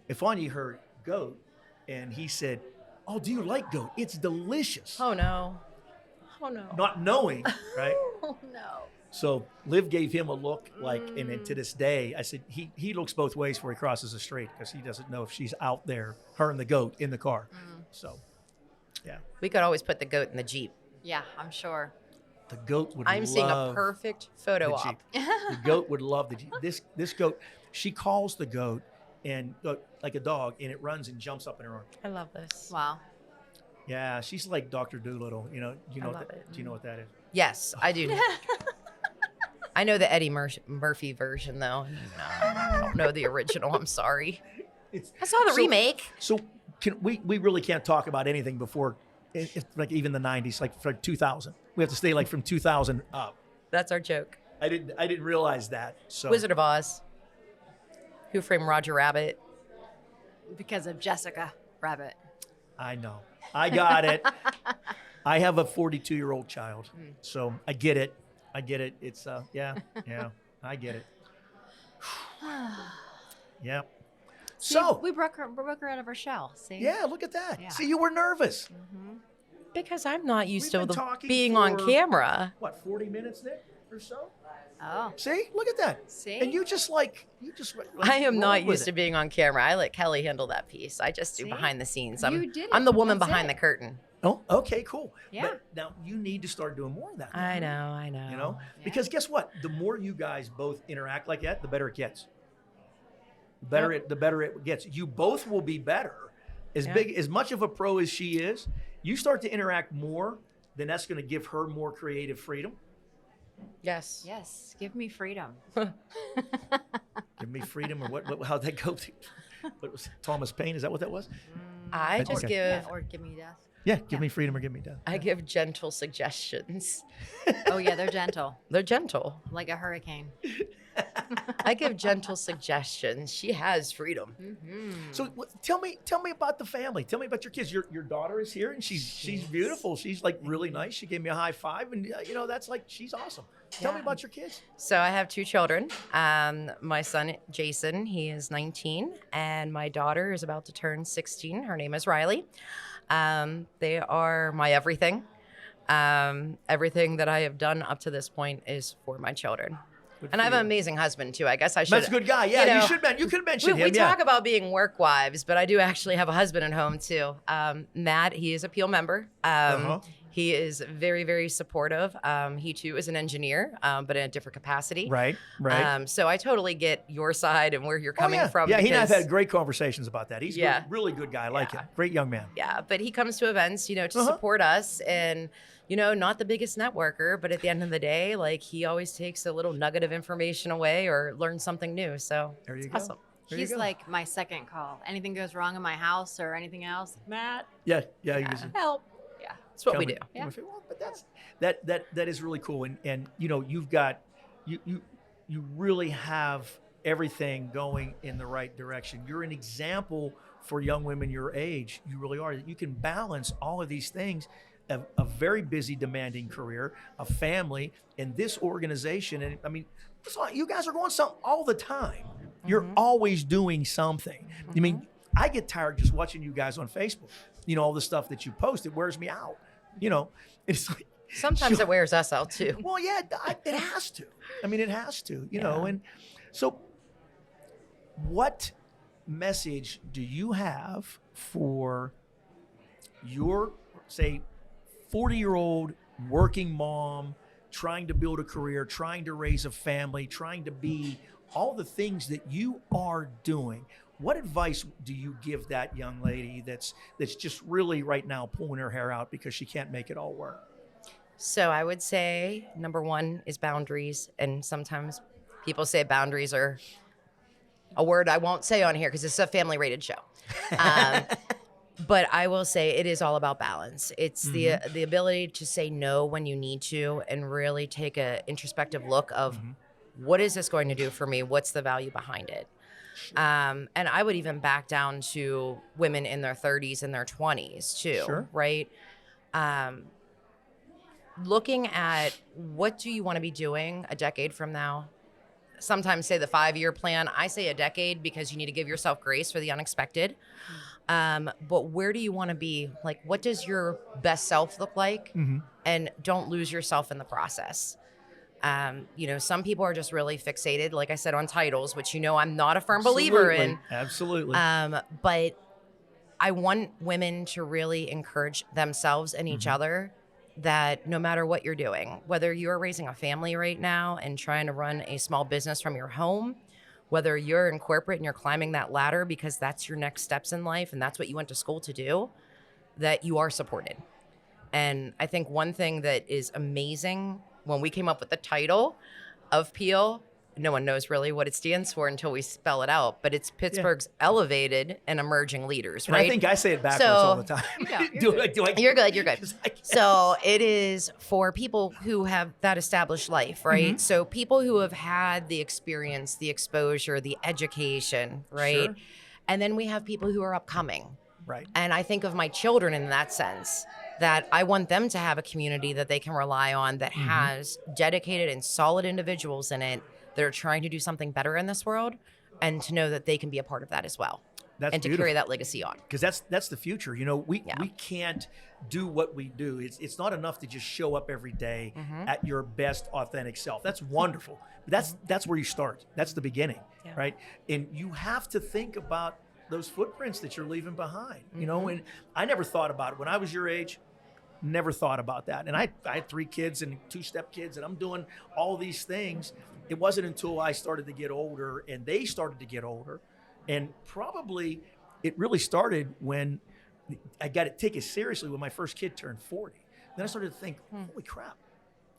Speaker 1: Ifeanyi heard goat, and he said, "Oh, do you like goat? It's delicious."
Speaker 3: Oh no!
Speaker 1: Not knowing, right?
Speaker 2: Oh no!
Speaker 1: So Liv gave him a look and to this day, I said, he looks both ways before he crosses the street because he doesn't know if she's out there, her and the goat in the car. So, yeah.
Speaker 3: We could always put the goat in the Jeep.
Speaker 2: Yeah, I'm sure.
Speaker 1: The goat would
Speaker 3: I'm seeing a perfect photo op.
Speaker 1: The goat would love the Jeep. This goat, she calls the goat and like a dog, and it runs and jumps up in her arm.
Speaker 3: I love this.
Speaker 2: Wow.
Speaker 1: Yeah, she's like Dr. Doolittle. Do you know what that is?
Speaker 3: Yes, I do. I know the Eddie Murphy version, though. No, I don't know the original. I'm sorry. I saw the remake.
Speaker 1: So we really can't talk about anything before, like even the 90s, like 2000. We have to stay like from 2000 up.
Speaker 3: That's our joke.
Speaker 1: I didn't realize that. So
Speaker 3: Wizard of Oz. Who Framed Roger Rabbit?
Speaker 2: Because of Jessica Rabbit.
Speaker 1: I know. I got it. I have a 42-year-old child, so I get it. It's yeah, I get it. Yeah.
Speaker 2: See,
Speaker 1: So
Speaker 2: we broke her out of her shell. See?
Speaker 1: yeah, look at that.
Speaker 2: Yeah.
Speaker 1: See, you were nervous.
Speaker 3: Because I'm not used
Speaker 1: We've
Speaker 3: to
Speaker 1: been talking
Speaker 3: being on
Speaker 1: for-
Speaker 3: camera.
Speaker 1: What, 40 minutes, Nick, or so?
Speaker 2: Oh.
Speaker 1: See, look at that.
Speaker 2: See?
Speaker 1: And you just like
Speaker 3: I am not
Speaker 1: roll with
Speaker 3: used to
Speaker 1: it.
Speaker 3: being on camera. I let Kelly handle that piece. I just do
Speaker 2: See?
Speaker 3: behind the scenes.
Speaker 2: You did
Speaker 3: I'm
Speaker 2: it.
Speaker 3: the woman
Speaker 2: That's
Speaker 3: behind
Speaker 2: it.
Speaker 3: the curtain.
Speaker 1: Oh, okay, cool.
Speaker 2: Yeah.
Speaker 1: But now you need to start doing more of that.
Speaker 3: I know.
Speaker 1: You know,
Speaker 2: Yeah.
Speaker 1: because guess what? The more you guys both interact like that, the better it gets. The better it gets. You both will be better. As much of a pro as she is, you start to interact more, then that's going to give her more creative freedom.
Speaker 3: Yes.
Speaker 2: Yes. Give me freedom.
Speaker 1: Give me freedom, or what how'd that go? What was Thomas Paine? Is that what that was?
Speaker 3: I just
Speaker 1: Okay.
Speaker 3: give
Speaker 2: Yeah, or give me death.
Speaker 1: Yeah, give me freedom or give me death.
Speaker 3: I give gentle suggestions.
Speaker 2: Oh yeah, they're gentle,
Speaker 3: They're gentle.
Speaker 2: like a hurricane.
Speaker 3: I give gentle suggestions. She has freedom.
Speaker 1: So tell me about the family. Tell me about your kids. Your daughter is here, and she's beautiful. She's like really nice. She gave me a high five, and that's like she's awesome. Tell me
Speaker 3: Yeah.
Speaker 1: about your kids.
Speaker 3: So I have two children. My son, Jason, he is 19, and my daughter is about to turn 16. Her name is Riley. They are my everything. Everything that I have done up to this point is for my children.
Speaker 1: Good
Speaker 3: And
Speaker 1: for
Speaker 3: I have an
Speaker 1: you.
Speaker 3: amazing husband too. I guess I should.
Speaker 1: That's a good guy. Yeah,
Speaker 3: know,
Speaker 1: you could mention
Speaker 3: we
Speaker 1: him. Yeah.
Speaker 3: talk about being work wives, but I do actually have a husband at home too. Matt, he is a Peel member. He is very, very supportive. He too is an engineer, but in a different capacity.
Speaker 1: Right.
Speaker 3: So I totally get your side and where you're
Speaker 1: Oh,
Speaker 3: coming
Speaker 1: yeah.
Speaker 3: from.
Speaker 1: Yeah, he and I have
Speaker 3: because-
Speaker 1: had great conversations about that. He's a really good guy. I like him. Great young man.
Speaker 3: Yeah, but he comes to events, to support us and, not the biggest networker, but at the end of the day, like he always takes a little nugget of information away or learns something new. So
Speaker 1: There you
Speaker 3: it's
Speaker 1: go.
Speaker 3: awesome.
Speaker 1: There you
Speaker 2: He's
Speaker 1: go.
Speaker 2: like my second call. Anything goes wrong in my house or anything else, Matt.
Speaker 1: Yeah. He was
Speaker 3: Help. Yeah, that's what we do.
Speaker 2: Yeah.
Speaker 1: Well, but that is really cool, and you've got you really have everything going in the right direction. You're an example for young women your age. You really are. You can balance all of these things. A very busy, demanding career, a family, and this organization. And I mean, you guys are going something all the time. You're always doing something. I mean, I get tired just watching you guys on Facebook. All the stuff that you post, it wears me out. It's like,
Speaker 3: Sometimes it wears us out too.
Speaker 1: well, yeah, it has to. I mean, it has to, And so, what message do you have for your, say, 40-year-old working mom trying to build a career, trying to raise a family, trying to be all the things that you are doing? What advice do you give that young lady that's just really right now pulling her hair out because she can't make it all work?
Speaker 3: So I would say number one is boundaries. And sometimes people say boundaries are a word I won't say on here because it's a family rated show. But I will say it is all about balance. It's the ability to say no when you need to and really take an introspective look of what is this going to do for me? What's the value behind it? And I would even back down to women in their 30s and their 20s too, right? Looking at what do you want to be doing a decade from now? Sometimes say the 5-year plan. I say a decade because you need to give yourself grace for the unexpected. But where do you want to be? Like, what does your best self look like? And don't lose yourself in the process. Some people are just really fixated, like I said, on titles, which I'm not a firm believer in.
Speaker 1: Absolutely.
Speaker 3: But I want women to really encourage themselves and each other that no matter what you're doing, whether you're raising a family right now and trying to run a small business from your home, whether you're in corporate and you're climbing that ladder because that's your next steps in life and that's what you went to school to do, that you are supported. And I think one thing that is amazing when we came up with the title, of Peel. No one knows really what it stands for until we spell it out, but it's Pittsburgh's elevated and emerging leaders,
Speaker 1: And
Speaker 3: right?
Speaker 1: I think I say it backwards all the time.
Speaker 2: You're
Speaker 3: You're good. You're good. So it is for people who have that established life, right? So people who have had the experience, the exposure, the education, right?
Speaker 1: Sure.
Speaker 3: And then we have people who are upcoming.
Speaker 1: Right.
Speaker 3: And I think of my children in that sense, that I want them to have a community that they can rely on that has dedicated and solid individuals in it that are trying to do something better in this world, and to know that they can be a part of that as well.
Speaker 1: That's
Speaker 3: and to
Speaker 1: beautiful.
Speaker 3: carry that legacy on.
Speaker 1: Because that's the future. You know, we can't do what we do. It's not enough to just show up every day at your best authentic self. That's wonderful. But that's where you start. That's the beginning, right? And you have to think about those footprints that you're leaving behind. You know, and I never thought about it when I was your age. Never thought about that. And I had 3 kids and 2 stepkids, and I'm doing all these things. It wasn't until I started to get older and they started to get older. And probably it really started when I got to take it seriously when my first kid turned 40. Then I started to think, holy crap,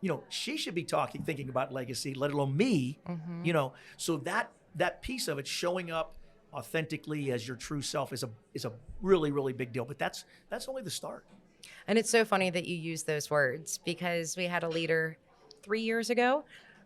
Speaker 1: you know, she should be thinking about legacy, let alone me, you know. So that piece of it, showing up authentically as your true self, is a really, really big deal. But that's only the start.
Speaker 3: And it's so funny that you use those words, because we had a leader 3 years ago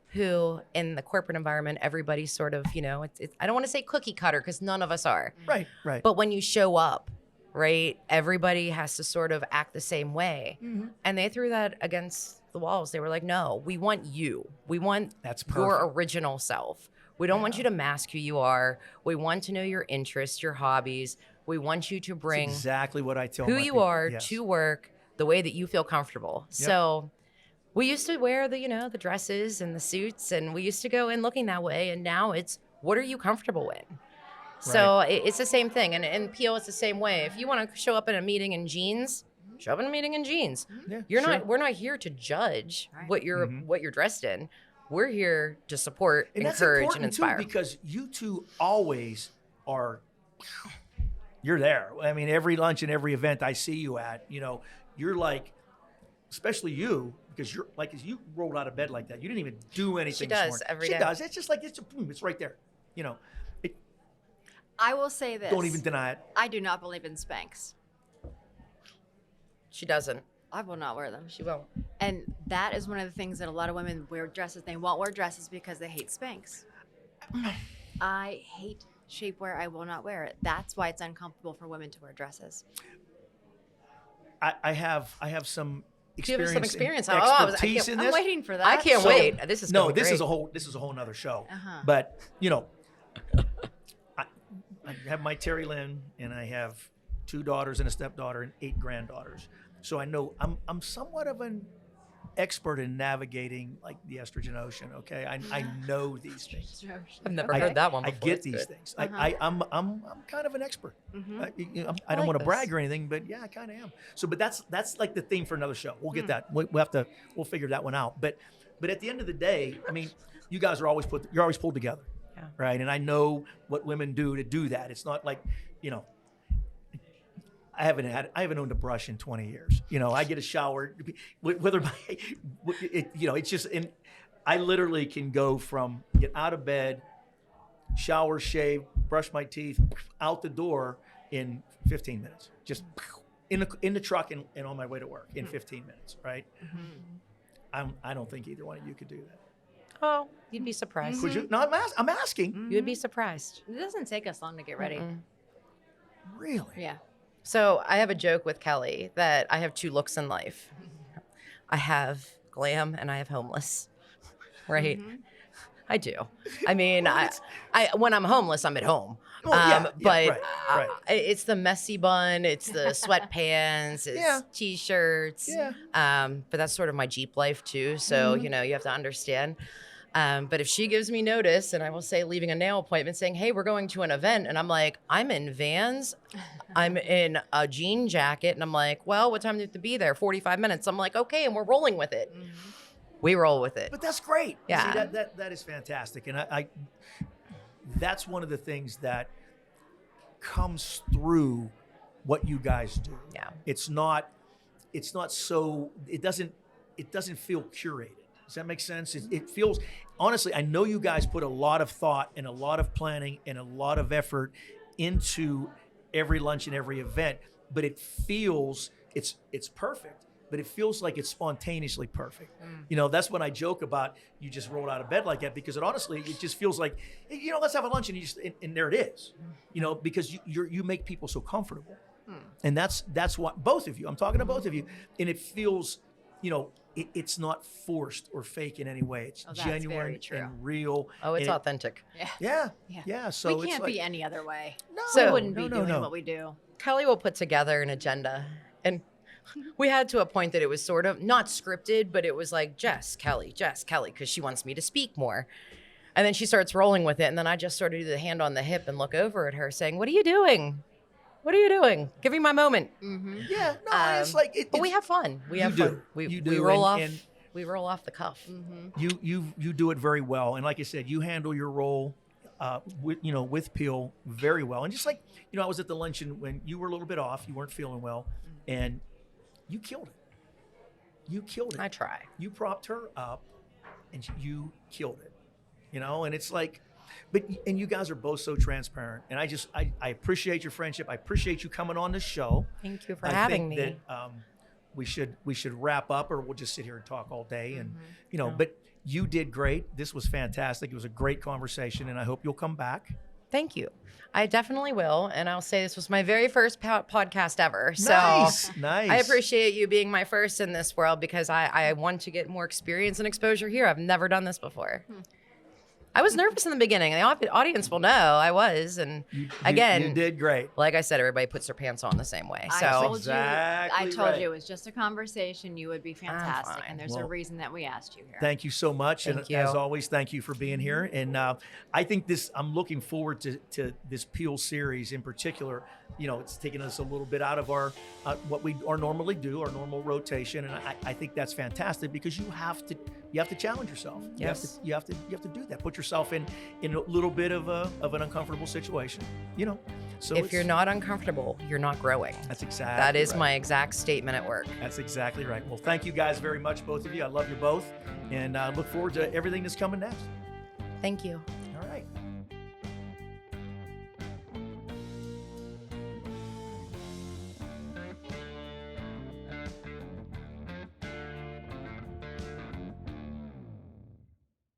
Speaker 3: who, in the corporate environment, everybody's sort of, you know, it's I don't want to say cookie cutter, because none of us are.
Speaker 1: Right.
Speaker 3: But when you show up, right, everybody has to sort of act the same way. And they threw that against the walls. They were like, no, we want you. We want your original self. We don't want you to mask who you are. We want to know your interests, your hobbies. We want you to bring
Speaker 1: That's exactly what I tell
Speaker 3: who
Speaker 1: my
Speaker 3: you
Speaker 1: people.
Speaker 3: are
Speaker 1: Yes.
Speaker 3: to work the way that you feel comfortable. So we used to wear the dresses and the suits, and we used to go in looking that way. And now it's, what are you comfortable in? So it's the same thing. And in PO, it's the same way. If you want to show up in a meeting in jeans, show up in a meeting in jeans.
Speaker 1: Yeah,
Speaker 3: We're not here to judge what you're dressed in. We're here to support,
Speaker 1: And that's
Speaker 3: encourage,
Speaker 1: important
Speaker 3: and inspire.
Speaker 1: too, because you two always are. You're there. I mean, every lunch and every event I see you at, you know, you're like, especially you, because you're like, as you rolled out of bed like that, you didn't even do anything.
Speaker 3: She does
Speaker 1: this morning.
Speaker 3: every
Speaker 1: she
Speaker 3: day.
Speaker 1: does. It's just like it's right there. You know,
Speaker 2: I will say this.
Speaker 1: don't even deny it.
Speaker 2: I do not believe in Spanx.
Speaker 3: She doesn't.
Speaker 2: I will not wear them.
Speaker 3: She won't.
Speaker 2: And that is one of the things that a lot of women wear dresses. They won't wear dresses because they hate Spanx. I hate shapewear. I will not wear it. That's why it's uncomfortable for women to wear dresses.
Speaker 1: I have some
Speaker 3: Do you have
Speaker 1: experience.
Speaker 3: some experience?
Speaker 1: And expertise in
Speaker 2: I'm
Speaker 1: this.
Speaker 2: waiting for that.
Speaker 3: I can't wait. This is gonna be
Speaker 1: this
Speaker 3: great.
Speaker 1: is a whole nother show.
Speaker 2: Uh-huh.
Speaker 1: But you know, I have my Terry Lynn, and I have 2 daughters and a stepdaughter and 8 granddaughters. So I know I'm somewhat of an expert in navigating like the estrogen ocean. Okay, I know these things.
Speaker 3: I've never
Speaker 1: I-
Speaker 3: heard that one
Speaker 1: I
Speaker 3: before.
Speaker 1: get
Speaker 3: It's
Speaker 1: these
Speaker 3: good.
Speaker 1: things. I'm kind of an expert. I don't
Speaker 3: like
Speaker 1: want to
Speaker 3: this.
Speaker 1: brag or anything, but yeah, I kind of am. So, but that's like the theme for another show. We'll get that. We'll figure that one out. But at the end of the day, I mean, you guys are always pulled together, right? And I know what women do to do that. It's not like, you know, I haven't owned a brush in 20 years. You know, I get a shower, whether it's just, and I literally can go from get out of bed, shower, shave, brush my teeth, out the door in 15 minutes. Just in the truck and on my way to work in 15 minutes, right? I don't think either one of you could do that.
Speaker 3: Oh, you'd be surprised.
Speaker 1: Could you? No, I'm asking.
Speaker 3: You would be surprised.
Speaker 2: It doesn't take us long to get ready.
Speaker 1: Really?
Speaker 2: Yeah.
Speaker 3: So I have a joke with Kelly that I have 2 looks in life. I have glam and I have homeless, right? I do. I mean, I when I'm homeless, I'm at home. But
Speaker 1: right.
Speaker 3: It's the messy bun, it's the sweatpants, it's t-shirts.
Speaker 1: Yeah.
Speaker 3: But that's sort of my Jeep life too. So, you know, you have to understand. But if she gives me notice, and I will say leaving a nail appointment saying, hey, we're going to an event, and I'm like, I'm in Vans, I'm in a jean jacket, and I'm like, well, what time do you have to be there? 45 minutes. I'm like, okay, and we're rolling with it. We roll with it.
Speaker 1: But that's great.
Speaker 3: Yeah.
Speaker 1: See, that is fantastic. And I that's one of the things that comes through what you guys do.
Speaker 3: Yeah.
Speaker 1: It doesn't feel curated. Does that make sense? It feels, honestly, I know you guys put a lot of thought and a lot of planning and a lot of effort into every lunch and every event, but it feels, it's perfect, but it feels like it's spontaneously perfect. You know, that's when I joke about you just rolled out of bed like that, because it just feels like, you know, let's have a lunch, and and there it is, you know, because you make people so comfortable. And that's what both of you, I'm talking to both of you, and it feels, you know, it's not forced or fake in any way. It's genuine and real.
Speaker 3: Oh, it's authentic.
Speaker 1: Yeah. So
Speaker 2: we can't
Speaker 1: it's
Speaker 2: be any other way.
Speaker 1: No,
Speaker 2: we wouldn't be doing what we do.
Speaker 3: Kelly will put together an agenda, and we had to a point that it was sort of not scripted, but it was like Jess, Kelly, because she wants me to speak more. And then she starts rolling with it, and then I just sort of do the hand on the hip and look over at her saying, what are you doing? What are you doing? Give me my moment.
Speaker 1: Yeah, no, it's like
Speaker 3: but we have fun. We have fun. We roll off. We roll off the cuff.
Speaker 1: You do it very well, and like I said, you handle your role, with Peel very well. And just like, you know, I was at the luncheon when you were a little bit off, you weren't feeling well, and you killed it. I
Speaker 3: try.
Speaker 1: You propped her up, and you killed it. You know, and it's like, and you guys are both so transparent, and I appreciate your friendship. I appreciate you coming on the show.
Speaker 3: Thank you for having me.
Speaker 1: That, we should wrap up, or we'll just sit here and talk all day. And you know, but you did great. This was fantastic. It was a great conversation, and I hope you'll come back.
Speaker 3: Thank you. I definitely will, and I'll say this was my very first podcast ever. So
Speaker 1: nice.
Speaker 3: I appreciate you being my first in this world, because I want to get more experience and exposure here. I've never done this before. I was nervous in the beginning. The audience will know I was. And again,
Speaker 1: you did great.
Speaker 3: Like I said, everybody puts their pants on the same way. So
Speaker 2: I told you it was just a conversation. You would be fantastic. And there's a reason that we asked you here.
Speaker 1: Thank you so much.
Speaker 3: Thank you.
Speaker 1: As always, thank you for being here. And I think I'm looking forward to this Peel series in particular. You know, it's taking us a little bit out of our what we normally do, our normal rotation. And I think that's fantastic, because you have to challenge yourself.
Speaker 3: Yes.
Speaker 1: You have to do that. Put yourself in a little bit of an uncomfortable situation. You know. So
Speaker 3: if you're not uncomfortable, you're not growing.
Speaker 1: That's exactly
Speaker 3: That is
Speaker 1: right.
Speaker 3: my exact statement at work.
Speaker 1: That's exactly right. Well, thank you guys very much, both of you. I love you both, and look forward to everything that's coming next.
Speaker 3: Thank you.